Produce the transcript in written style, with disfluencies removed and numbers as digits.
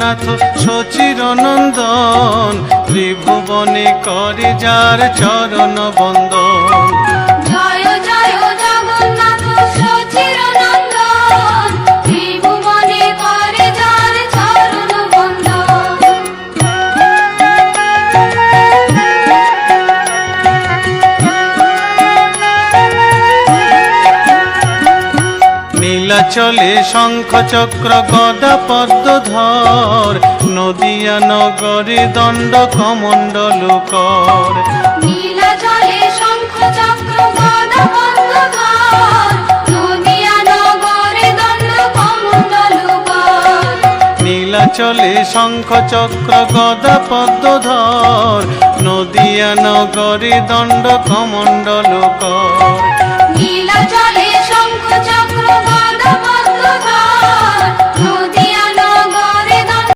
জগন্নাথ সচির নন্দন, ত্রিভুবনে করে যার চরণ বন্দন। জয় জয় জগন্নাথ সচির নন্দন, ত্রিভুবনে করে যার চরণ বন্দন। নীলাচলে শঙ্খ চক্র গদা পদ্মধর, নদিয়া নগরে দণ্ড কমণ্ডল কর। নীলাচলে শঙ্খ চক্র গদা পদ্মধর, নদিয়া নগরে দণ্ড কমণ্ডল কর। নীলাচলে শঙ্খ চক্র গদা পদ্মধর, নদিয়া নগরে দণ্ড কমণ্ডল কর। নীলাচলে শঙ্খ চক্র